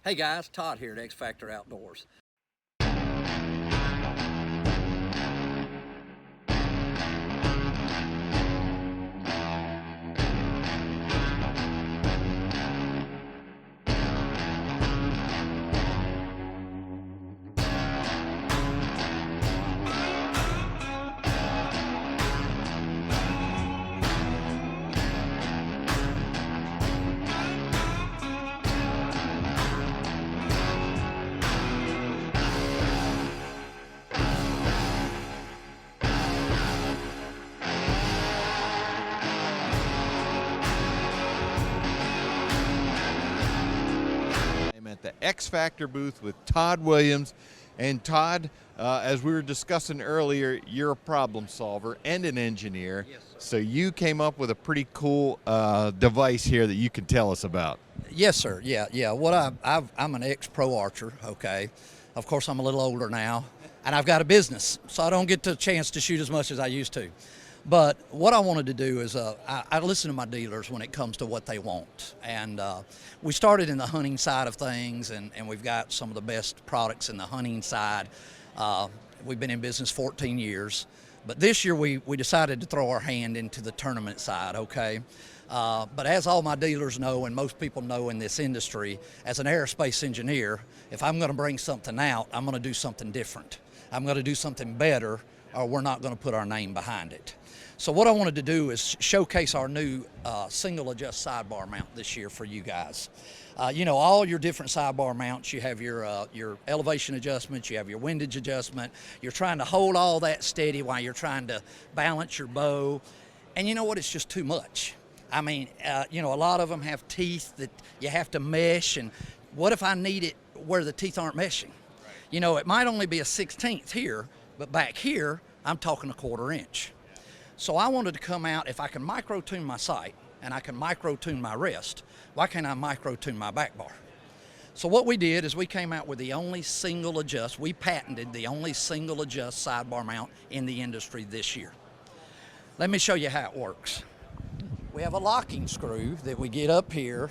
Hey guys, Todd here at X Factor Outdoors. I'm at the X Factor booth with Todd Williams. And Todd, as we were discussing earlier, you're a problem solver and an engineer. Yes, sir. So you came up with a pretty cool device here that you could tell us about. Yes, sir. Yeah. I'm an ex-pro archer. Okay, of course I'm a little older now, and I've got a business, so I don't get the chance to shoot as much as I used to. But what I wanted to do is I listen to my dealers when it comes to what they want. And we started in the hunting side of things, and we've got some of the best products in the hunting side. We've been in business 14 years. But this year we decided to throw our hand into the tournament side, okay? But as all my dealers know, and most people know in this industry, as an aerospace engineer, if I'm going to bring something out, I'm going to do something different. I'm going to do something better, or we're not going to put our name behind it. So what I wanted to do is showcase our new single adjust sidebar mount this year for you guys. All your different sidebar mounts, you have your elevation adjustments, you have your windage adjustment. You're trying to hold all that steady while you're trying to balance your bow. And you know what? It's just too much. I mean, a lot of them have teeth that you have to mesh. And what if I need it where the teeth aren't meshing? Right. It might only be a 1/16 here, but back here, I'm talking a 1/4 inch. So I wanted to come out, if I can micro-tune my sight and I can micro-tune my wrist, why can't I micro-tune my back bar? So what we did is we came out with the only single adjust, we patented the only single adjust sidebar mount in the industry this year. Let me show you how it works. We have a locking screw that we get up here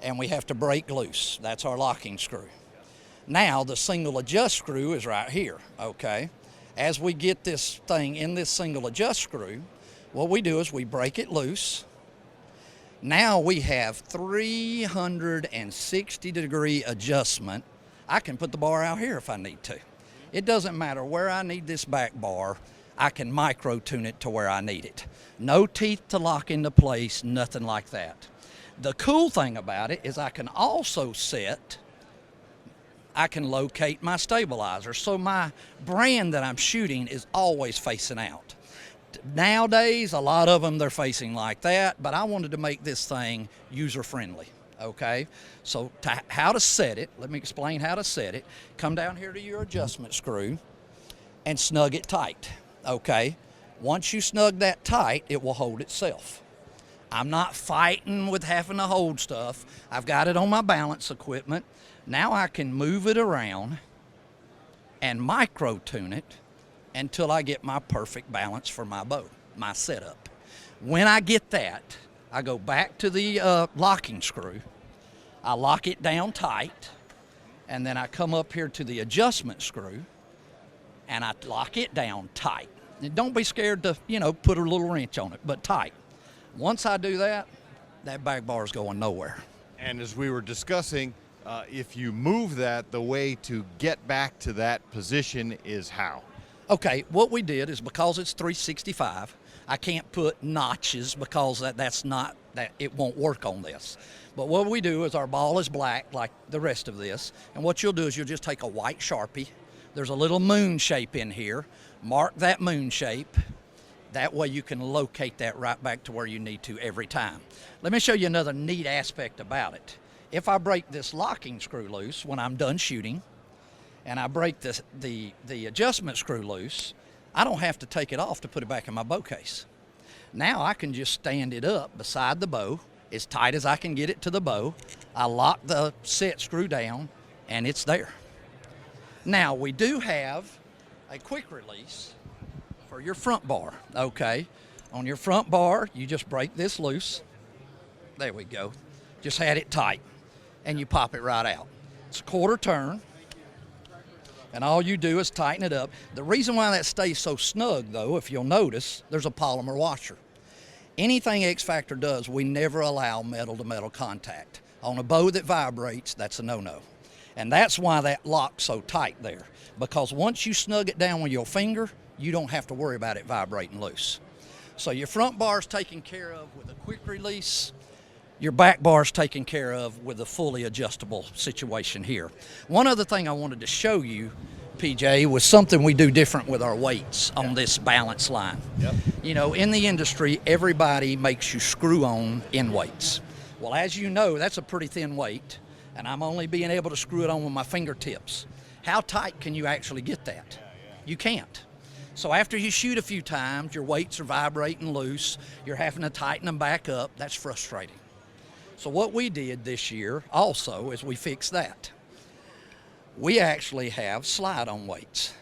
and we have to break loose. That's our locking screw. Now the single adjust screw is right here, okay? As we get this thing in this single adjust screw, what we do is we break it loose. Now we have 360-degree adjustment. I can put the bar out here if I need to. It doesn't matter where I need this back bar, I can micro tune it to where I need it. No teeth to lock into place, nothing like that. The cool thing about it is I can also I can locate my stabilizer. So my brand that I'm shooting is always facing out. Nowadays, a lot of them, they're facing like that, but I wanted to make this thing user-friendly, okay? So how to set it, let me explain how to set it. Come down here to your adjustment screw and snug it tight, okay? Once you snug that tight, it will hold itself. I'm not fighting with having to hold stuff. I've got it on my balance equipment. Now I can move it around and micro tune it until I get my perfect balance for my bow, my setup. When I get that, I go back to the locking screw. I lock it down tight, and then I come up here to the adjustment screw and I lock it down tight. And don't be scared to, put a little wrench on it, but tight. Once I do that, that back bar is going nowhere. And as we were discussing, if you move that, the way to get back to that position is how? Okay, what we did is because it's 365, I can't put notches because that's not, it won't work on this. But what we do is our ball is black like the rest of this, and what you'll do is you'll just take a white Sharpie. There's a little moon shape in here. Mark that moon shape. That way you can locate that right back to where you need to every time. Let me show you another neat aspect about it. If I break this locking screw loose when I'm done shooting, and I break the adjustment screw loose, I don't have to take it off to put it back in my bow case. Now I can just stand it up beside the bow, as tight as I can get it to the bow. I lock the set screw down, and it's there. Now we do have a quick release for your front bar, okay? On your front bar, you just break this loose. There we go. Just had it tight. and you pop it right out. It's a quarter turn, and all you do is tighten it up. The reason why that stays so snug, though, if you'll notice, there's a polymer washer. Anything X Factor does, we never allow metal-to-metal contact. On a bow that vibrates, that's a no-no. And that's why that locks so tight there, because once you snug it down with your finger, you don't have to worry about it vibrating loose. So your front bar is taken care of with a quick release. Your back bar is taken care of with a fully adjustable situation here. One other thing I wanted to show you, PJ, was something we do different with our weights on this balance line. Yep. You know, in the industry, everybody makes you screw on end weights. Well, as you know, that's a pretty thin weight, and I'm only being able to screw it on with my fingertips. How tight can you actually get that? You can't. So after you shoot a few times, your weights are vibrating loose, you're having to tighten them back up. That's frustrating. So what we did this year also is we fixed that. We actually have slide-on weights.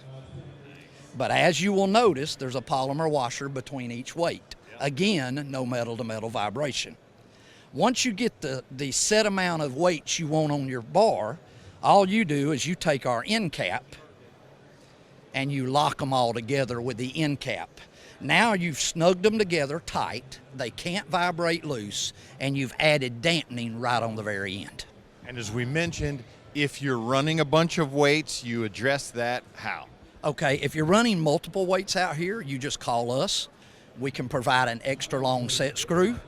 But as you will notice, there's a polymer washer between each weight. Again, no metal-to-metal vibration. Once you get the set amount of weights you want on your bar, all you do is you take our end cap and you lock them all together with the end cap. Now you've snugged them together tight, they can't vibrate loose, and you've added dampening right on the very end. And as we mentioned, if you're running a bunch of weights, you address that how? Okay, if you're running multiple weights out here, you just call us. We can provide an extra long set screw.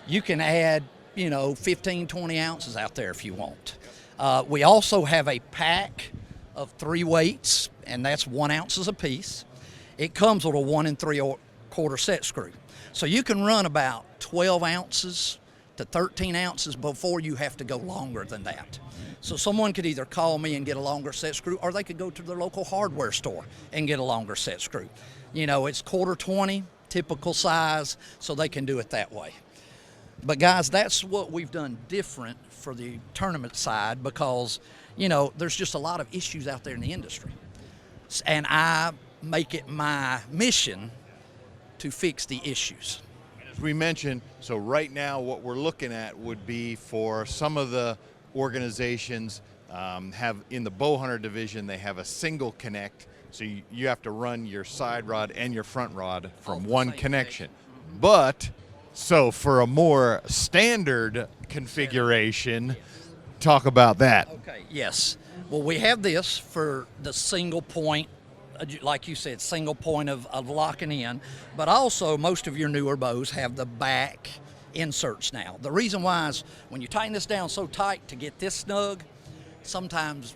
You can add, 15, 20 ounces out there if you want. We also have a pack of 3 weights, and that's 1 ounces a piece. It comes with a 1 3/4 set screw. So you can run about 12 ounces to 13 ounces before you have to go longer than that. So someone could either call me and get a longer set screw, or they could go to their local hardware store and get a longer set screw. It's 1/4 typical size, so they can do it that way. But guys, that's what we've done different for the tournament side, because, there's just a lot of issues out there in the industry. And I make it my mission to fix the issues. As we mentioned, so right now what we're looking at would be for some of the organizations have in the bow hunter division, they have a single connect. So you have to run your side rod and your front rod from one connection. But so for a more standard configuration, talk about that. Okay, yes. Well, we have this for the single point, like you said, single point of locking in, but also most of your newer bows have the back inserts now. The reason why is when you tighten this down so tight to get this snug, sometimes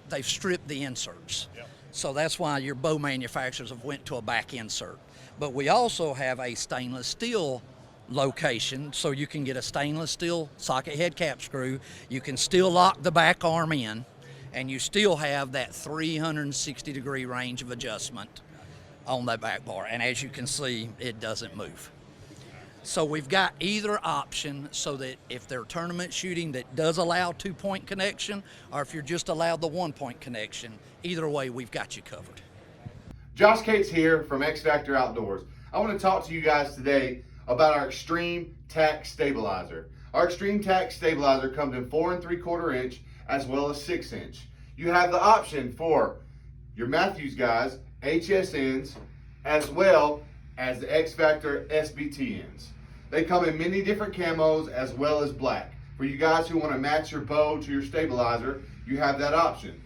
they've stripped the inserts. Yep. So that's why your bow manufacturers have went to a back insert. But we also have a stainless steel location, so you can get a stainless steel socket head cap screw. You can still lock the back arm in, and you still have that 360-degree range of adjustment on that back bar. And as you can see, it doesn't move. So we've got either option, so that if they're tournament shooting that does allow 2-point connection, or if you're just allowed the 1-point connection, either way, we've got you covered. Josh Cates here from X Factor Outdoors. I want to talk to you guys today about our Extreme Tack Stabilizer. Our Extreme Tack Stabilizer comes in 4 3/4 inch as well as 6 inch. You have the option for your Matthews guys, HSNs, as well as the X Factor SBTNs. They come in many different camos as well as black. For you guys who want to match your bow to your stabilizer, you have that option.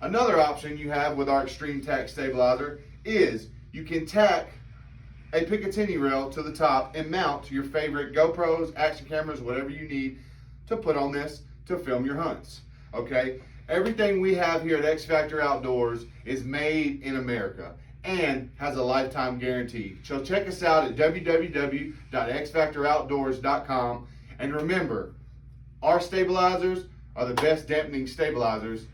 Another option you have with our Extreme Tack Stabilizer is you can tack a Picatinny rail to the top and mount your favorite GoPros, action cameras, whatever you need to put on this to film your hunts. Okay, everything we have here at X Factor Outdoors is made in America and has a lifetime guarantee. So check us out at www.xfactoroutdoors.com, and remember, our stabilizers are the best dampening stabilizers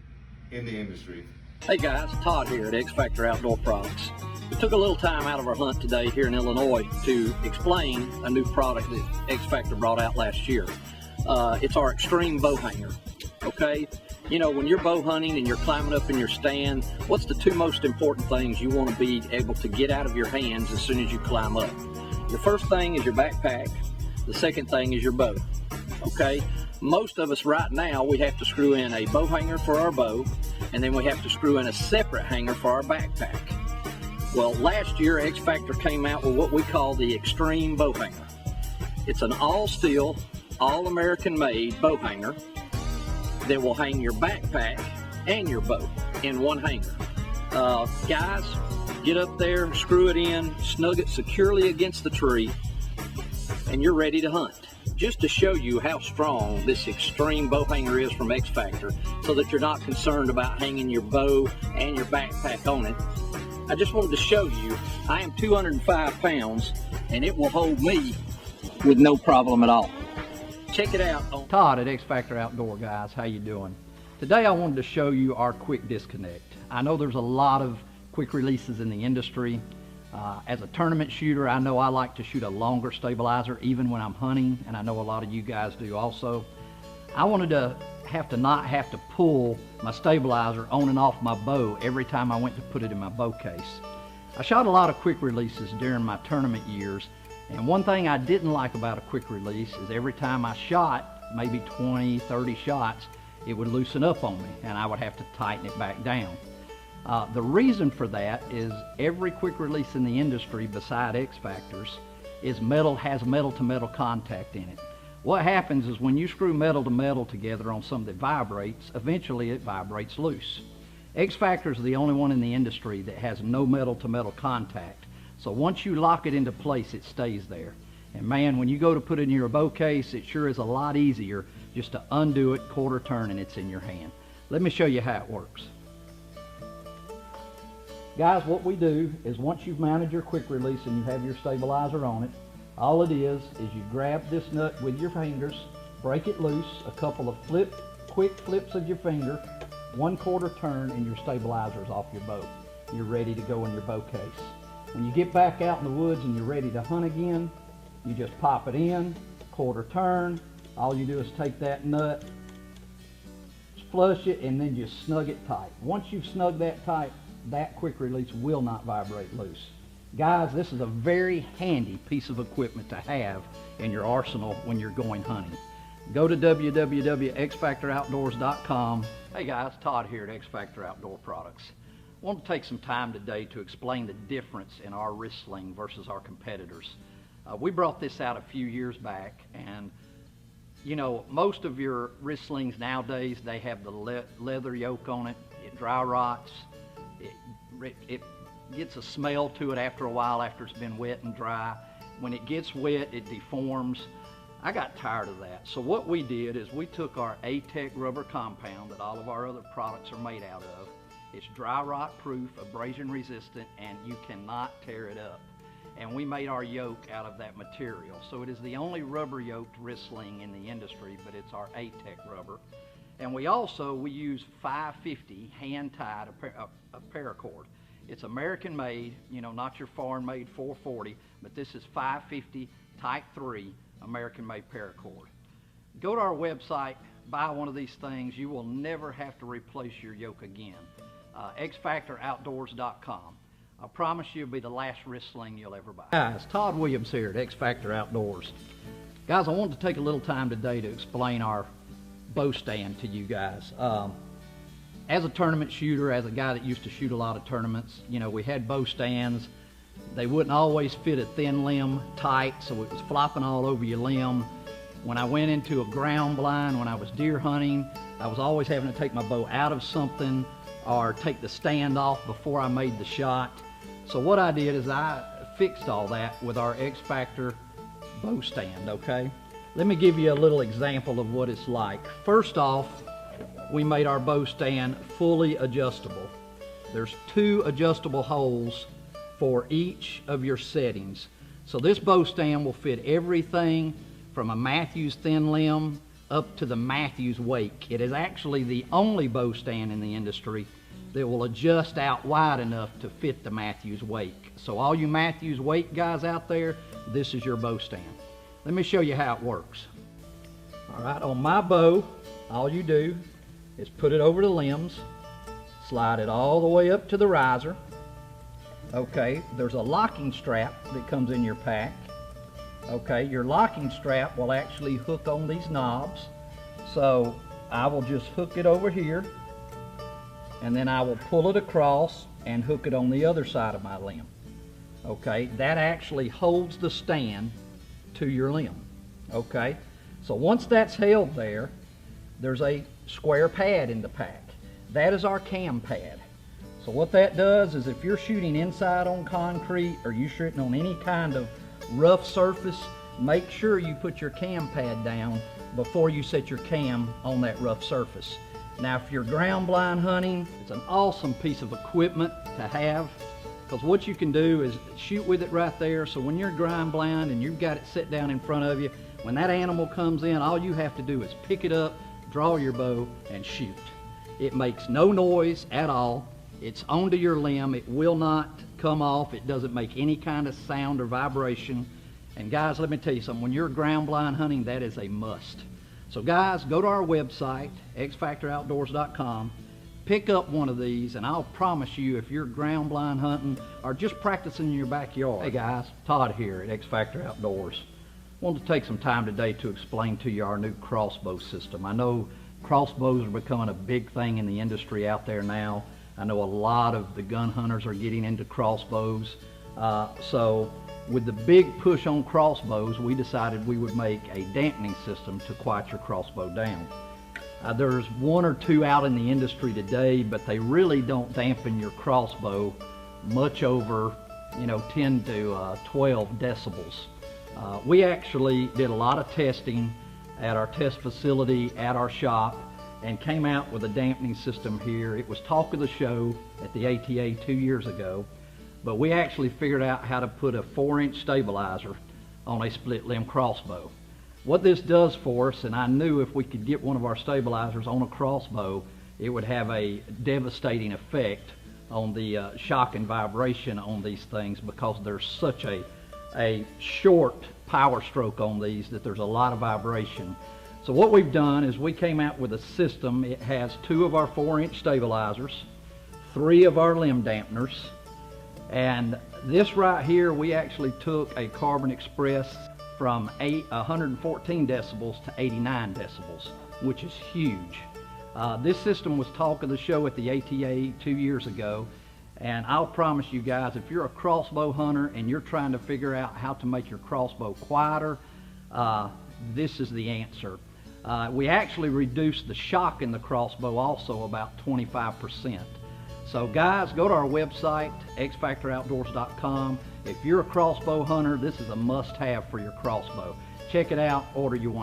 in the industry. Hey guys, Todd here at X Factor Outdoor Products. We took a little time out of our hunt today here in Illinois to explain a new product that X Factor brought out last year. It's our Extreme Bow Hanger. Okay, when you're bow hunting and you're climbing up in your stand, what's the 2 most important things you want to be able to get out of your hands as soon as you climb up? Your first thing is your backpack. The second thing is your bow. Okay, Most of us right now, we have to screw in a bow hanger for our bow, and then we have to screw in a separate hanger for our backpack. Well, last year X Factor came out with what we call the Extreme Bow Hanger. It's an all-steel, all-American made bow hanger that will hang your backpack and your bow in one hanger. Guys, get up there, screw it in, snug it securely against the tree, and you're ready to hunt. Just to show you how strong this Extreme Bow Hanger is from X Factor, so that you're not concerned about hanging your bow and your backpack on it, I just wanted to show you I am 205 pounds and it will hold me with no problem at all. Check it out on Todd at X Factor Outdoor, guys. How you doing? Today I wanted to show you our quick disconnect. I know there's a lot of quick releases in the industry. As a tournament shooter, I know I like to shoot a longer stabilizer even when I'm hunting, and I know a lot of you guys do also. I wanted to not have to pull my stabilizer on and off my bow every time I went to put it in my bow case. I shot a lot of quick releases during my tournament years, and one thing I didn't like about a quick release is every time I shot, maybe 20, 30 shots, it would loosen up on me and I would have to tighten it back down. The reason for that is every quick release in the industry beside X Factors has metal to metal contact in it. What happens is when you screw metal to metal together on something that vibrates, eventually it vibrates loose. X Factor is the only one in the industry that has no metal to metal contact. So once you lock it into place, it stays there. And man, when you go to put it in your bow case, it sure is a lot easier just to undo it, quarter turn, and it's in your hand. Let me show you how it works. Guys, what we do is once you've mounted your quick release and you have your stabilizer on it, all it is you grab this nut with your fingers, break it loose, a couple of quick flips of your finger, 1/4 turn, and your stabilizer is off your bow. You're ready to go in your bow case. When you get back out in the woods and you're ready to hunt again, you just pop it in, 1/4 turn. All you do is take that nut, flush it, and then just snug it tight. Once you've snugged that tight, that quick release will not vibrate loose. Guys, this is a very handy piece of equipment to have in your arsenal when you're going hunting. Go to www.xfactoroutdoors.com. Hey guys, Todd here at X Factor Outdoor Products. I want to take some time today to explain the difference in our wrist sling versus our competitors. We brought this out a few years back, and you know, most of your wrist slings nowadays, they have the leather yoke on it. It dry rots. It gets a smell to it after a while after it's been wet and dry. When it gets wet, it deforms. I got tired of that. So what we did is we took our Tack rubber compound that all of our other products are made out of. It's dry rot proof, abrasion resistant, and you cannot tear it up. And we made our yoke out of that material. So it is the only rubber yoked wrist sling in the industry, but it's our Tack rubber. And we use 550 hand-tied a paracord. It's American made, you know, not your foreign made 440, but this is 550 Type 3 American made paracord. Go to our website, buy one of these things. You will never have to replace your yoke again. xfactoroutdoors.com. I promise you it'll be the last wrist sling you'll ever buy. Guys, Todd Williams here at X Factor Outdoors. Guys, I wanted to take a little time today to explain our bow stand to you guys. As a tournament shooter, as a guy that used to shoot a lot of tournaments, you know, we had bow stands. They wouldn't always fit a thin limb tight, so it was flopping all over your limb. When I went into a ground blind, when I was deer hunting, I was always having to take my bow out of something or take the stand off before I made the shot. So what I did is I fixed all that with our X Factor bow stand, okay? Let me give you a little example of what it's like. First off, we made our bow stand fully adjustable. There's 2 adjustable holes for each of your settings. So this bow stand will fit everything from a Matthews thin limb up to the Matthews wake. It is actually the only bow stand in the industry that will adjust out wide enough to fit the Matthews wake. So all you Matthews wake guys out there, this is your bow stand. Let me show you how it works. All right, on my bow, all you do is put it over the limbs, slide it all the way up to the riser. Okay, there's a locking strap that comes in your pack. Okay, your locking strap will actually hook on these knobs. So I will just hook it over here, and then I will pull it across and hook it on the other side of my limb. Okay, that actually holds the stand to your limb. Okay, so once that's held there, there's a square pad in the pack. That is our cam pad. So what that does is if you're shooting inside on concrete or you're shooting on any kind of rough surface, make sure you put your cam pad down before you set your cam on that rough surface. Now if you're ground blind hunting, it's an awesome piece of equipment to have, because what you can do is shoot with it right there, so when you're ground blind and you've got it set down in front of you, when that animal comes in, all you have to do is pick it up, draw your bow, and shoot. It makes no noise at all. It's onto your limb. It will not come off. It doesn't make any kind of sound or vibration. And guys, let me tell you something. When you're ground blind hunting, that is a must. So guys, go to our website, xfactoroutdoors.com, pick up one of these, and I'll promise you, if you're ground blind hunting or just practicing in your backyard. Hey guys, Todd here at X Factor Outdoors. Wanted to take some time today to explain to you our new crossbow system. I know crossbows are becoming a big thing in the industry out there now. I know a lot of the gun hunters are getting into crossbows. So with the big push on crossbows, we decided we would make a dampening system to quiet your crossbow down. There's one or two out in the industry today, but they really don't dampen your crossbow much over, 10 to 12 decibels. We actually did a lot of testing at our test facility at our shop and came out with a dampening system here. It was talk of the show at the ATA 2 years ago, but we actually figured out how to put a 4-inch stabilizer on a split limb crossbow. What this does for us, and I knew if we could get one of our stabilizers on a crossbow, it would have a devastating effect on the shock and vibration on these things, because there's such a short power stroke on these that there's a lot of vibration. So what we've done is we came out with a system. It has 2 of our 4-inch stabilizers, 3 of our limb dampeners, and this right here, we actually took a Carbon Express from 114 decibels to 89 decibels, which is huge. This system was talk of the show at the ATA 2 years ago, and I'll promise you guys, if you're a crossbow hunter and you're trying to figure out how to make your crossbow quieter, this is the answer. We actually reduced the shock in the crossbow also about 25%. So guys, go to our website, xfactoroutdoors.com. If you're a crossbow hunter, this is a must-have for your crossbow. Check it out, order you one